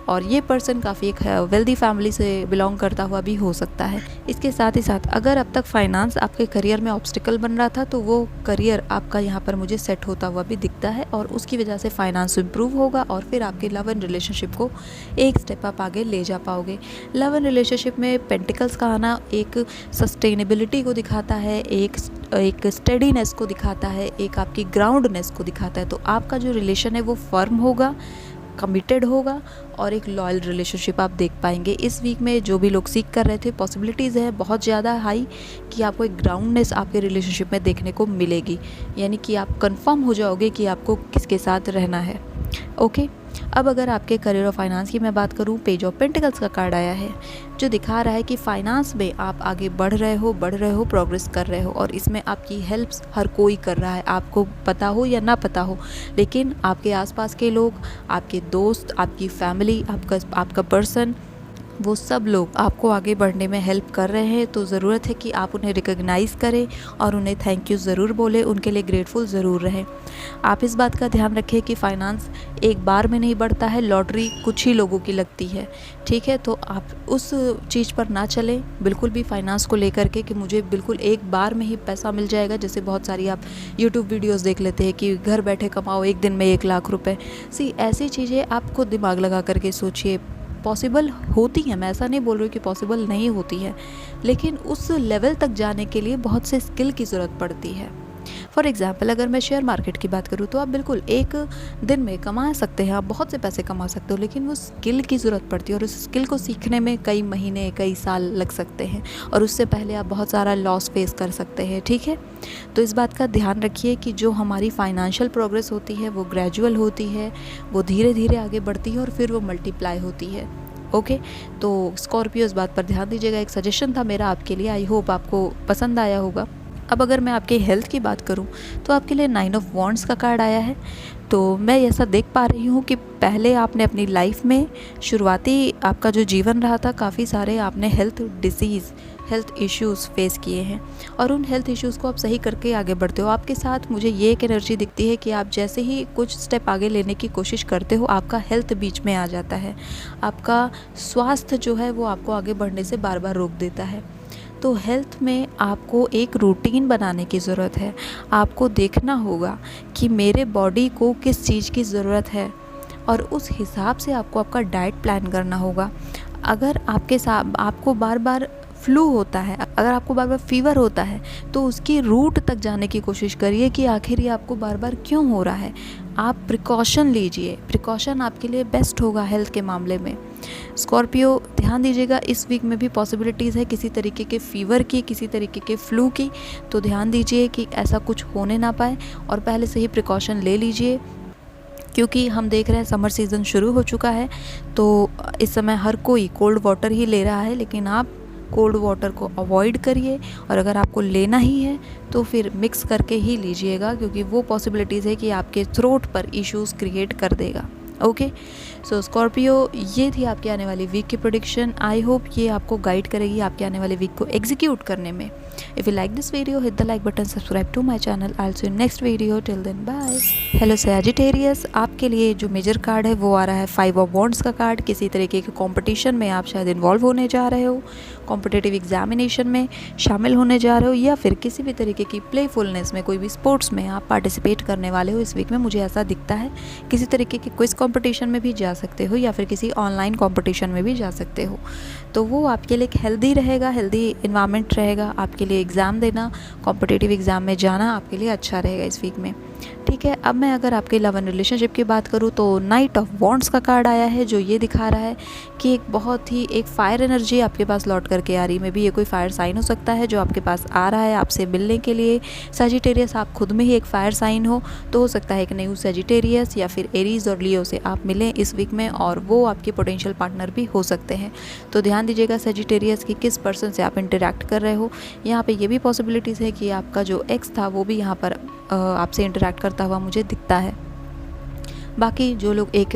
और ये पर्सन काफ़ी एक वेल्दी फैमिली से बिलोंग करता हुआ भी हो सकता है। इसके साथ ही साथ अगर अब तक फाइनेंस आपके करियर में ऑब्स्टिकल बन रहा था तो वो करियर आपका यहाँ पर मुझे सेट होता हुआ भी दिखता है और उसकी वजह से फाइनेंस इम्प्रूव होगा और फिर आपके लव एंड रिलेशनशिप को एक स्टेप आप आगे ले जा पाओगे। लव एंड रिलेशनशिप में पेंटिकल्स का आना एक सस्टेनेबिलिटी को दिखाता है, एक स्टेडीनेस को दिखाता है, एक आपकी ग्राउंडनेस को दिखाता है। तो आपका जो रिलेशन है वो फर्म होगा, कमिटेड होगा और एक लॉयल रिलेशनशिप आप देख पाएंगे। इस वीक में जो भी लोग सीख कर रहे थे, पॉसिबिलिटीज़ है बहुत ज़्यादा हाई कि आपको एक ग्राउंडनेस आपके रिलेशनशिप में देखने को मिलेगी, यानी कि आप कंफर्म हो जाओगे कि आपको किसके साथ रहना है। ओके, अब अगर आपके करियर और फाइनेंस की मैं बात करूं, पेज ऑफ पेंटिकल्स का कार्ड आया है जो दिखा रहा है कि फाइनेंस में आप आगे बढ़ रहे हो, प्रोग्रेस कर रहे हो और इसमें आपकी हेल्प्स हर कोई कर रहा है, आपको पता हो या ना पता हो। लेकिन आपके आसपास के लोग, आपके दोस्त, आपकी फैमिली, आपका पर्सन, वो सब लोग आपको आगे बढ़ने में हेल्प कर रहे हैं। तो ज़रूरत है कि आप उन्हें रिकॉग्नाइज़ करें और उन्हें थैंक यू ज़रूर बोलें, उनके लिए ग्रेटफुल ज़रूर रहें। आप इस बात का ध्यान रखें कि फाइनेंस एक बार में नहीं बढ़ता है, लॉटरी कुछ ही लोगों की लगती है, ठीक है। तो आप उस चीज़ पर ना चलें बिल्कुल भी फाइनेंस को लेकर के कि मुझे बिल्कुल एक बार में ही पैसा मिल जाएगा। जैसे बहुत सारी आप यूट्यूब वीडियोज़ देख लेते हैं कि घर बैठे कमाओ एक दिन में 1 लाख रुपये। ऐसी चीज़ें आप खुद दिमाग लगा करके सोचिए, पॉसिबल होती हैं, मैं ऐसा नहीं बोल रही हूँ कि पॉसिबल नहीं होती है, लेकिन उस लेवल तक जाने के लिए बहुत से स्किल की ज़रूरत पड़ती है। फॉर एग्ज़ाम्पल अगर मैं शेयर मार्केट की बात करूँ तो आप बिल्कुल एक दिन में कमा सकते हैं, आप बहुत से पैसे कमा सकते हो, लेकिन वो स्किल की ज़रूरत पड़ती है और उस स्किल को सीखने में कई महीने, कई साल लग सकते हैं और उससे पहले आप बहुत सारा लॉस फेस कर सकते हैं, ठीक है। तो इस बात का ध्यान रखिए कि जो हमारी फाइनेंशियल प्रोग्रेस होती है वो ग्रेजुअल होती है, वो धीरे धीरे आगे बढ़ती है और फिर वो मल्टीप्लाई होती है। ओके, तो स्कॉर्पियो इस बात पर ध्यान दीजिएगा, एक सजेशन था मेरा आपके लिए, आई होप आपको पसंद आया होगा। अब अगर मैं आपके हेल्थ की बात करूं तो आपके लिए 9 ऑफ वॉन्ड्स का कार्ड आया है। तो मैं ऐसा देख पा रही हूं कि पहले आपने अपनी लाइफ में शुरुआती आपका जो जीवन रहा था, काफ़ी सारे आपने हेल्थ इश्यूज़ फेस किए हैं और उन हेल्थ इश्यूज़ को आप सही करके आगे बढ़ते हो। आपके साथ मुझे ये एक एनर्जी दिखती है कि आप जैसे ही कुछ स्टेप आगे लेने की कोशिश करते हो, आपका हेल्थ बीच में आ जाता है, आपका स्वास्थ्य जो है वो आपको आगे बढ़ने से बार बार रोक देता है। तो हेल्थ में आपको एक रूटीन बनाने की ज़रूरत है। आपको देखना होगा कि मेरे बॉडी को किस चीज़ की ज़रूरत है और उस हिसाब से आपको आपका डाइट प्लान करना होगा। अगर आपको बार बार फ्लू होता है, अगर आपको बार बार फीवर होता है, तो उसकी रूट तक जाने की कोशिश करिए कि आखिर ये आपको बार बार क्यों हो रहा है। आप प्रिकॉशन लीजिए, प्रिकॉशन आपके लिए बेस्ट होगा हेल्थ के मामले में। स्कॉर्पियो ध्यान दीजिएगा, इस वीक में भी पॉसिबिलिटीज़ है किसी तरीके के फ़ीवर की, किसी तरीके के फ्लू की, तो ध्यान दीजिए कि ऐसा कुछ होने ना पाए और पहले से ही प्रिकॉशन ले लीजिए, क्योंकि हम देख रहे हैं समर सीज़न शुरू हो चुका है। तो इस समय हर कोई कोल्ड वाटर ही ले रहा है, लेकिन आप कोल्ड वाटर को अवॉइड करिए और अगर आपको लेना ही है तो फिर मिक्स करके ही लीजिएगा, क्योंकि वो पॉसिबिलिटीज़ है कि आपके थ्रोट पर इश्यूज़ क्रिएट कर देगा। ओके, सो स्कॉर्पियो, ये थी आपकी आने वाली वीक की प्रेडिक्शन। आई होप ये आपको गाइड करेगी आपके आने वाले वीक को एग्जीक्यूट करने में। If you like this video, hit the like button, subscribe to my channel. I will see you next video, till then bye. Hello Sagittarius, आपके लिए जो मेजर कार्ड है वो आ रहा है 5 ऑफ वॉन्ड्स का कार्ड। किसी तरीके के कंपटीशन में आप शायद इन्वॉल्व होने जा रहे हो, कॉम्पिटिटिव एग्जामिनेशन में शामिल होने जा रहे हो, या फिर किसी भी तरीके की प्लेफुलनेस में, कोई भी स्पोर्ट्स में आप पार्टिसिपेट करने वाले हो इस वीक में, मुझे ऐसा दिखता है। किसी तरीके के क्विज कंपटीशन में भी जा सकते हो या फिर किसी ऑनलाइन कंपटीशन में भी जा सकते हो। तो वो आपके लिए एक हेल्दी रहेगा, हेल्दी इन्वायरमेंट रहेगा आपके लिए। एग्ज़ाम देना, कॉम्पिटिटिव एग्ज़ाम में जाना आपके लिए अच्छा रहेगा इस वीक में, ठीक है। अब मैं अगर आपके लव एंड रिलेशनशिप की बात करूँ तो नाइट ऑफ वॉन्ड्स का कार्ड आया है, जो ये दिखा रहा है कि एक बहुत ही एक फायर एनर्जी आपके पास लौट करके आ रही है। मे बी ये कोई फायर साइन हो सकता है जो आपके पास आ रहा है आपसे मिलने के लिए। सजिटेरियस, आप खुद में ही एक फायर साइन हो, तो हो सकता है एक न्यू सजिटेरियस या फिर एरीज और लियो से आप मिलें इस वीक में, और वो आपके पोटेंशियल पार्टनर भी हो सकते हैं। तो ध्यान दीजिएगा सजिटेरियस की किस पर्सन से आप इंटरेक्ट कर रहे हो। यहाँ पे ये भी पॉसिबिलिटीज़ है कि आपका जो एक्स था वो भी यहाँ पर आपसे इंटरेक्ट करता हुआ मुझे दिखता है। बाकी जो लोग एक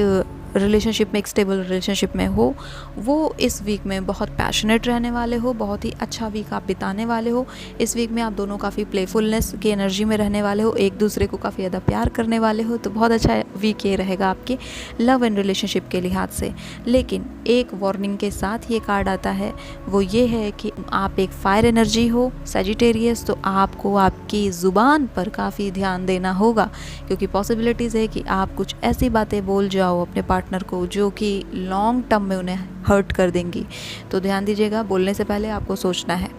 रिलेशनशिप में, एक स्टेबल रिलेशनशिप में हो, वो इस वीक में बहुत पैशनेट रहने वाले हो, बहुत ही अच्छा वीक आप बिताने वाले हो। इस वीक में आप दोनों काफ़ी प्लेफुलनेस की एनर्जी में रहने वाले हो, एक दूसरे को काफ़ी ज़्यादा प्यार करने वाले हो। तो बहुत अच्छा वीक ये रहेगा आपके लव एंड रिलेशनशिप के लिहाज से। लेकिन एक वार्निंग के साथ ये कार्ड आता है, वो ये है कि आप एक फायर एनर्जी हो सजिटेरियस, तो आपको आपकी ज़ुबान पर काफ़ी ध्यान देना होगा, क्योंकि पॉसिबिलिटीज़ है कि आप कुछ ऐसी बातें बोल जाओ अपने पार्टनर को जो कि लॉन्ग टर्म में उन्हें हर्ट कर देंगी। तो ध्यान दीजिएगा, बोलने से पहले आपको सोचना है।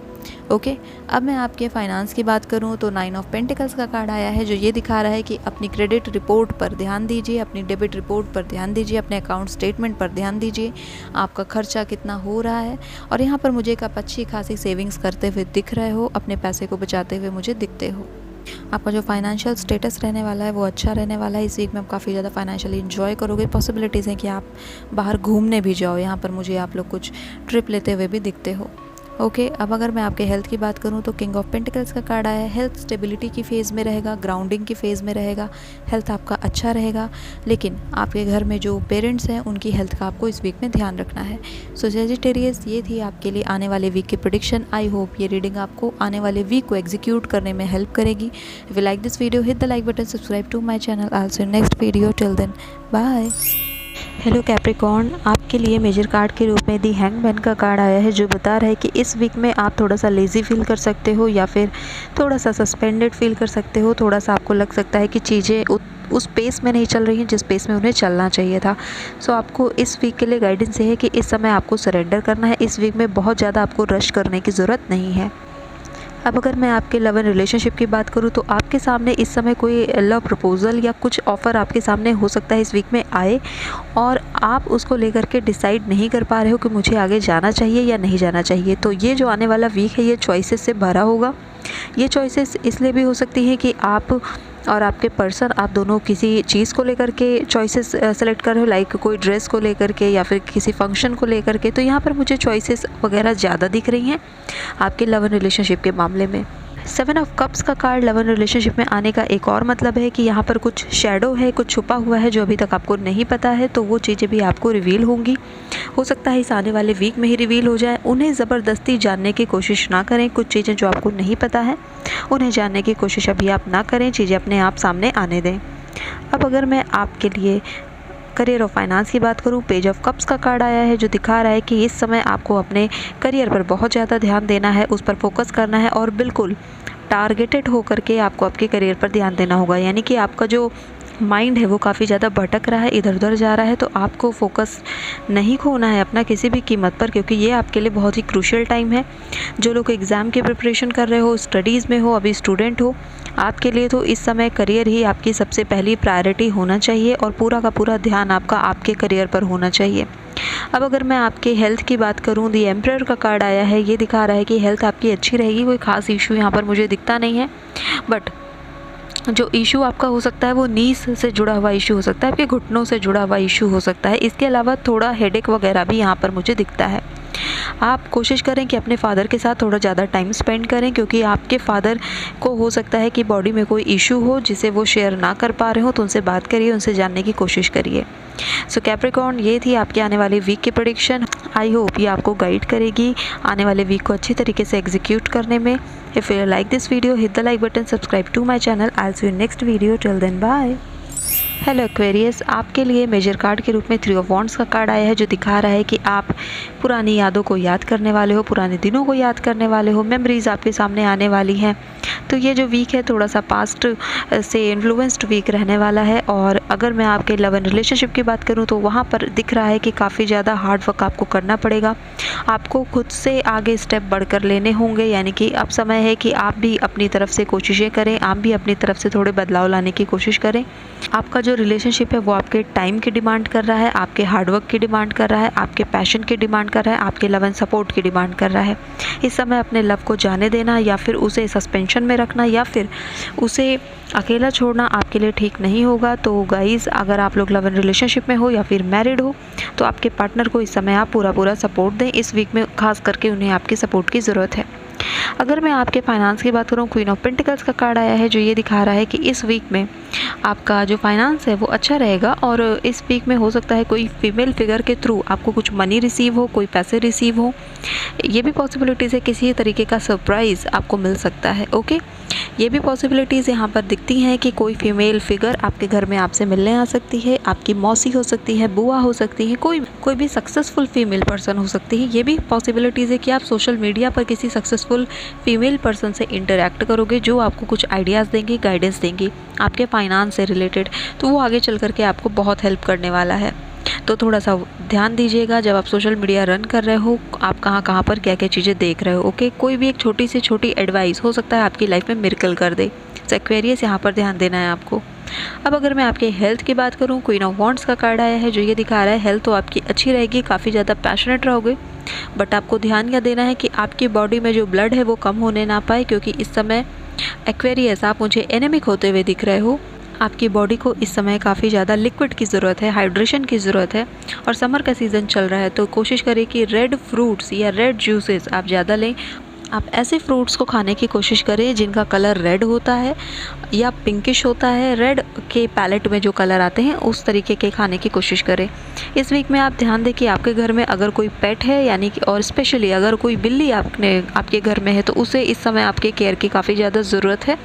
ओके, अब मैं आपके फाइनेंस की बात करूं तो 9 ऑफ पेंटिकल्स का कार्ड आया है, जो ये दिखा रहा है कि अपनी क्रेडिट रिपोर्ट पर ध्यान दीजिए, अपनी डेबिट रिपोर्ट पर ध्यान दीजिए, अपने अकाउंट स्टेटमेंट पर ध्यान दीजिए, आपका खर्चा कितना हो रहा है। और यहाँ पर मुझे एक आप अच्छी खासी सेविंग्स करते हुए दिख रहे हो, अपने पैसे को बचाते हुए मुझे दिखते हो। आपका जो फाइनेंशियल स्टेटस रहने वाला है वो अच्छा रहने वाला है। इस वीक में आप काफ़ी ज़्यादा फाइनेंशियली इंजॉय करोगे। पॉसिबिलिटीज़ हैं कि आप बाहर घूमने भी जाओ, यहाँ पर मुझे आप लोग कुछ ट्रिप लेते हुए भी दिखते हो। ओके, अब अगर मैं आपके हेल्थ की बात करूं तो किंग ऑफ पेंटिकल्स का कार्ड आया है। हेल्थ स्टेबिलिटी की फेज़ में रहेगा, ग्राउंडिंग की फेज़ में रहेगा, हेल्थ आपका अच्छा रहेगा। लेकिन आपके घर में जो पेरेंट्स हैं उनकी हेल्थ का आपको इस वीक में ध्यान रखना है। सो सजिटेरियस, ये थी आपके लिए आने वाले वीक की प्रेडिक्शन। आई होप ये रीडिंग आपको आने वाले वीक को एग्जीक्यूट करने में हेल्प करेगी। If you like this video, hit the like button, subscribe to my channel. I will see you next video. Till then, bye. Hello Capricorn, आपके लिए मेजर कार्ड के रूप में दी हैंगमैन का कार्ड आया है, जो बता रहा है कि इस वीक में आप थोड़ा सा लेज़ी फील कर सकते हो या फिर थोड़ा सा सस्पेंडेड फील कर सकते हो। थोड़ा सा आपको लग सकता है कि चीज़ें उस पेस में नहीं चल रही हैं जिस पेस में उन्हें चलना चाहिए था। सो आपको इस वीक के लिए गाइडेंस ये है कि इस समय आपको सरेंडर करना है। इस वीक में बहुत ज़्यादा आपको रश करने की ज़रूरत नहीं है। अब अगर मैं आपके लव एंड रिलेशनशिप की बात करूँ तो आपके सामने इस समय कोई लव प्रपोज़ल या कुछ ऑफ़र आपके सामने हो सकता है इस वीक में आए, और आप उसको लेकर के डिसाइड नहीं कर पा रहे हो कि मुझे आगे जाना चाहिए या नहीं जाना चाहिए। तो ये जो आने वाला वीक है ये चॉइसेस से भरा होगा। ये चॉइसेस इसलिए भी हो सकती हैं कि आप और आपके पर्सन, आप दोनों किसी चीज़ को लेकर के चॉइसेस सेलेक्ट कर रहे हो, लाइक कोई ड्रेस को लेकर के या फिर किसी फंक्शन को लेकर के। तो यहाँ पर मुझे चॉइसेस वगैरह ज़्यादा दिख रही हैं आपके लव एंड रिलेशनशिप के मामले में। 7 ऑफ कप्स का कार्ड लव एंड रिलेशनशिप में आने का एक और मतलब है कि यहाँ पर कुछ शैडो है, कुछ छुपा हुआ है जो अभी तक आपको नहीं पता है, तो वो चीज़ें भी आपको रिवील होंगी। हो सकता है इस आने वाले वीक में ही रिवील हो जाए। उन्हें ज़बरदस्ती जानने की कोशिश ना करें। कुछ चीज़ें जो आपको नहीं पता है उन्हें जानने की कोशिश अभी आप ना करें, चीज़ें अपने आप सामने आने दें। अब अगर मैं आपके लिए करियर और फाइनेंस की बात करूं, पेज ऑफ कप्स का कार्ड आया है, जो दिखा रहा है कि इस समय आपको अपने करियर पर बहुत ज़्यादा ध्यान देना है, उस पर फोकस करना है और बिल्कुल टारगेटेड होकर के आपको आपके करियर पर ध्यान देना होगा। यानी कि आपका जो माइंड है वो काफ़ी ज़्यादा भटक रहा है, इधर उधर जा रहा है, तो आपको फोकस नहीं खोना है अपना किसी भी कीमत पर, क्योंकि ये आपके लिए बहुत ही क्रूशियल टाइम है। जो लोग एग्ज़ाम की प्रिपरेशन कर रहे हो, स्टडीज़ में हो, अभी स्टूडेंट हो, आपके लिए तो इस समय करियर ही आपकी सबसे पहली प्रायोरिटी होना चाहिए और पूरा का पूरा ध्यान आपका आपके करियर पर होना चाहिए। अब अगर मैं आपके हेल्थ की बात करूं, दी एम्परर का कार्ड आया है, ये दिखा रहा है कि हेल्थ आपकी अच्छी रहेगी। कोई ख़ास इशू यहाँ पर मुझे दिखता नहीं है, बट जो इशू आपका हो सकता है वो नीस से जुड़ा हुआ इशू हो सकता है, आपके घुटनों से जुड़ा हुआ इशू हो सकता है। इसके अलावा थोड़ा हेडेक वगैरह भी यहाँ पर मुझे दिखता है। आप कोशिश करें कि अपने फादर के साथ थोड़ा ज़्यादा टाइम स्पेंड करें, क्योंकि आपके फादर को हो सकता है कि बॉडी में कोई इशू हो जिसे वो शेयर ना कर पा रहे हो, तो उनसे बात करिए, उनसे जानने की कोशिश करिए। सो कैप्रिकॉर्न, ये थी आपके आने वाले वीक की प्रेडिक्शन। आई होप ये आपको गाइड करेगी आने वाले वीक को अच्छी तरीके से एग्जीक्यूट करने में। If you like this video, hit the like button, subscribe to my channel. I will see you next video. Till then, bye. Hello Aquarius, आपके लिए मेजर कार्ड के रूप में 3 ऑफ वॉन्ड्स का कार्ड आया है, जो दिखा रहा है कि आप पुरानी यादों को याद करने वाले हो, पुराने दिनों को याद करने वाले हो, मेमोरीज आपके सामने आने वाली हैं। तो ये जो वीक है थोड़ा सा पास्ट से इन्फ्लुएंस्ड वीक रहने वाला है। और अगर मैं आपके लव एंड रिलेशनशिप की बात करूँ तो वहाँ पर दिख रहा है कि काफ़ी ज़्यादा हार्ड वर्क आपको करना पड़ेगा, आपको खुद से आगे स्टेप बढ़कर लेने होंगे। यानी कि अब समय है कि आप भी अपनी तरफ से कोशिशें करें, आप भी अपनी तरफ से थोड़े बदलाव लाने की कोशिश करें। आपका जो रिलेशनशिप है वो आपके टाइम की डिमांड कर रहा है, आपके हार्डवर्क की डिमांड कर रहा है, आपके पैशन की डिमांड कर रहा है, आपके लव एंड सपोर्ट की डिमांड कर रहा है। इस समय अपने लव को जाने देना या फिर उसे सस्पेंशन में रखना या फिर उसे अकेला छोड़ना आपके लिए ठीक नहीं होगा। तो गाइज़, अगर आप लोग लव एंड रिलेशनशिप में हो या फिर मैरिड हो तो आपके पार्टनर को इस समय आप पूरा सपोर्ट दें। इस वीक में खास करके उन्हें आपकी सपोर्ट की ज़रूरत है। अगर मैं आपके फाइनेंस की बात करूँ, क्वीन ऑफ पेंटिकल्स का कार्ड आया है जो ये दिखा रहा है कि इस वीक में आपका जो फाइनेंस है वो अच्छा रहेगा और इस वीक में हो सकता है कोई फीमेल फिगर के थ्रू आपको कुछ मनी रिसीव हो, कोई पैसे रिसीव हो। ये भी पॉसिबिलिटीज़ है किसी तरीके का सरप्राइज़ आपको मिल सकता है। ओके, ये भी पॉसिबिलिटीज़ यहाँ पर दिखती हैं कि कोई फीमेल फिगर आपके घर में आपसे मिलने आ सकती है, आपकी मौसी हो सकती है, बुआ हो सकती है, कोई भी सक्सेसफुल फीमेल पर्सन हो सकती है। ये भी पॉसिबिलिटीज़ है कि आप सोशल मीडिया पर किसी सक्सेसफुल फीमेल पर्सन से इंटरेक्ट करोगे जो आपको कुछ आइडियाज़ देंगे, गाइडेंस देंगी आपके फाइनेंस से रिलेटेड, तो वो आगे चल करके आपको बहुत हेल्प करने वाला है। तो थोड़ा सा ध्यान दीजिएगा जब आप सोशल मीडिया रन कर रहे हो, आप कहाँ पर क्या क्या चीज़ें देख रहे हो। ओके, कोई भी एक छोटी से छोटी एडवाइस हो सकता है आपकी लाइफ में मिरेकल कर दे। तो एक्वेरियस यहाँ पर ध्यान देना है आपको। अब अगर मैं आपके हेल्थ की बात करूँ, क्वीन ऑफ वॉन्ड्स का कार्ड आया है जो ये दिखा रहा है हेल्थ तो आपकी अच्छी रहेगी, काफ़ी ज़्यादा पैशनेट रहोगे, बट आपको ध्यान क्या देना है कि आपकी बॉडी में जो ब्लड है वो कम होने ना पाए, क्योंकि इस समय एक्वेरियस आप मुझे एनेमिक होते हुए दिख रहे हो। आपकी बॉडी को इस समय काफ़ी ज़्यादा लिक्विड की ज़रूरत है, हाइड्रेशन की ज़रूरत है, और समर का सीज़न चल रहा है तो कोशिश करें कि रेड फ्रूट्स या रेड जूसेस आप ज़्यादा लें। आप ऐसे फ्रूट्स को खाने की कोशिश करें जिनका कलर रेड होता है या पिंकिश होता है। रेड के पैलेट में जो कलर आते हैं उस तरीके के खाने की कोशिश करें। इस वीक में आप ध्यान दें कि आपके घर में अगर कोई पेट है, यानी कि और स्पेशली अगर कोई बिल्ली आपके घर में है तो उसे इस समय आपके केयर की काफ़ी ज़्यादा ज़रूरत है,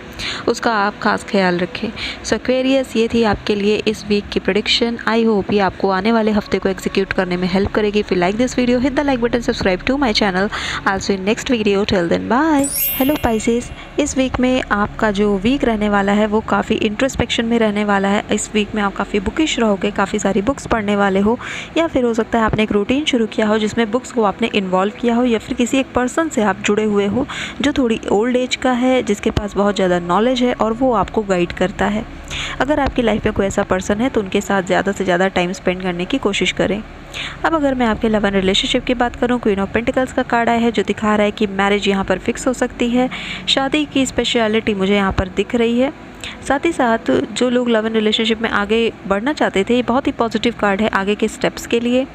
उसका आप खास ख्याल रखें। सो एक्वेरियस, ये थी आपके लिए इस वीक की प्रेडिक्शन। आई होप ये आपको आने वाले हफ्ते को एग्जीक्यूट करने में हेल्प करेगी। If you like this video, hit the like button, subscribe to my channel. I see you in next video, till then bye. Hello Pisces, इस वीक में आपका जो वीक रहने वाला है वो काफ़ी इंट्रोस्पेक्शन में रहने वाला है। इस वीक में आप काफ़ी बुकिश रहोगे, काफ़ी सारी बुक्स पढ़ने वाले हो, या फिर हो सकता है आपने एक रूटीन शुरू किया हो जिसमें बुक्स को आपने इन्वॉल्व किया हो, या फिर किसी एक पर्सन से आप जुड़े हुए हो जो थोड़ी ओल्ड एज का है, जिसके पास बहुत ज़्यादा नॉलेज है और वो आपको गाइड करता है। अगर आपकी लाइफ में कोई ऐसा पर्सन है तो उनके साथ ज़्यादा से ज़्यादा टाइम स्पेंड करने की कोशिश करें। अब अगर मैं आपके लव एंड रिलेशनशिप की बात करूं, क्वीन ऑफ पेंटिकल्स का कार्ड आया है जो दिखा रहा है कि मैरिज यहां पर फिक्स हो सकती है। शादी की स्पेशलिटी मुझे यहां पर दिख रही है। साथ ही साथ जो लोग लव एंड रिलेशनशिप में आगे बढ़ना चाहते थे, ये बहुत ही पॉजिटिव कार्ड है आगे के स्टेप्स के लिए।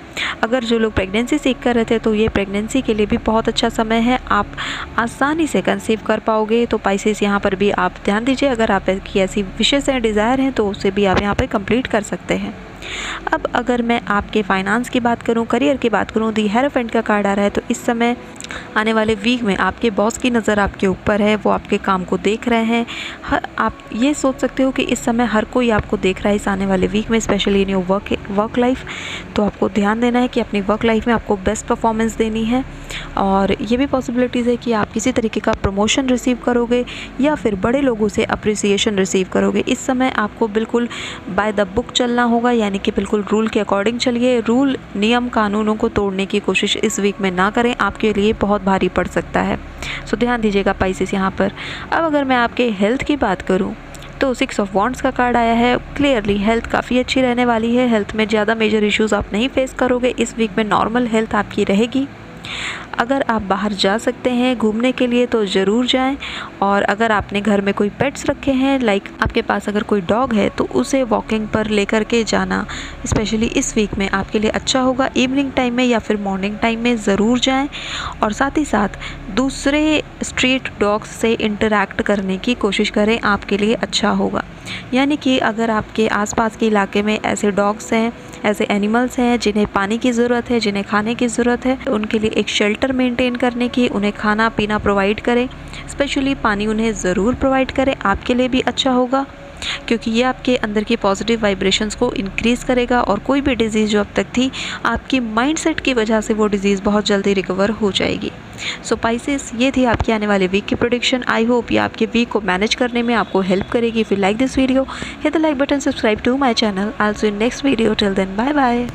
अगर जो लोग प्रेगनेंसी सीख कर रहे थे तो ये प्रेगनेंसी के लिए भी बहुत अच्छा समय है, आप आसानी से कंसीव कर पाओगे। तो पाइसेस, यहाँ पर भी आप ध्यान दीजिए, अगर आपकी ऐसी विशेष हैं, डिज़ायर हैं, तो उसे भी आप यहाँ पर कंप्लीट कर सकते हैं। अब अगर मैं आपके फाइनेंस की बात करूं, करियर की बात करूं, दी हेरोफेंट का कार्ड आ रहा है तो इस समय आने वाले वीक में आपके बॉस की नज़र आपके ऊपर है, वो आपके काम को देख रहे हैं। आप ये सोच सकते हो कि इस समय हर कोई आपको देख रहा है इस आने वाले वीक में, specially in your work life. तो आपको ध्यान देना है कि अपनी वर्क लाइफ में आपको बेस्ट परफॉर्मेंस देनी है, और ये भी पॉसिबिलिटीज़ है कि आप किसी तरीके का प्रमोशन रिसीव करोगे या फिर बड़े लोगों से अप्रिसिएशन रिसीव करोगे। इस समय आपको बिल्कुल बाय द बुक चलना होगा, यानी कि बिल्कुल रूल के अकॉर्डिंग चलिए। रूल, नियम, कानूनों को तोड़ने की कोशिश इस वीक में ना करें, आपके लिए बहुत भारी पड़ सकता है। सो ध्यान दीजिएगा पाइसेस यहाँ पर। अब अगर मैं आपके हेल्थ की बात करूँ तो 6 ऑफ वॉन्ड्स का कार्ड आया है। क्लियरली हेल्थ काफ़ी अच्छी रहने वाली है, हेल्थ में ज़्यादा मेजर इश्यूज़ आप नहीं फेस करोगे। इस वीक में नॉर्मल हेल्थ आपकी रहेगी। अगर आप बाहर जा सकते हैं घूमने के लिए तो ज़रूर जाएं, और अगर आपने घर में कोई पेट्स रखे हैं, लाइक आपके पास अगर कोई डॉग है तो उसे वॉकिंग पर लेकर के जाना स्पेशली इस वीक में आपके लिए अच्छा होगा। इवनिंग टाइम में या फिर मॉर्निंग टाइम में ज़रूर जाएं, और साथ ही साथ दूसरे स्ट्रीट डॉग्स से इंटरैक्ट करने की कोशिश करें, आपके लिए अच्छा होगा। यानी कि अगर आपके आसपास के इलाके में ऐसे डॉग्स हैं, ऐसे एनिमल्स हैं जिन्हें पानी की ज़रूरत है, जिन्हें खाने की ज़रूरत है, उनके लिए एक शेल्टर मेंटेन करने की, उन्हें खाना पीना प्रोवाइड करें, स्पेशली पानी उन्हें ज़रूर प्रोवाइड करें, आपके लिए भी अच्छा होगा, क्योंकि ये आपके अंदर की पॉजिटिव वाइब्रेशंस को इंक्रीज़ करेगा, और कोई भी डिज़ीज़ जो अब तक थी आपकी माइंडसेट की वजह से वो डिज़ीज़ बहुत जल्दी रिकवर हो जाएगी। सो पाइसेस, ये थी आपकी आने वाले वीक की प्रेडिक्शन। आई होप ये आपके वीक को मैनेज करने में आपको हेल्प करेगी। If you like this video, hit the like button, subscribe to my channel. I will see you in next video, till then bye bye.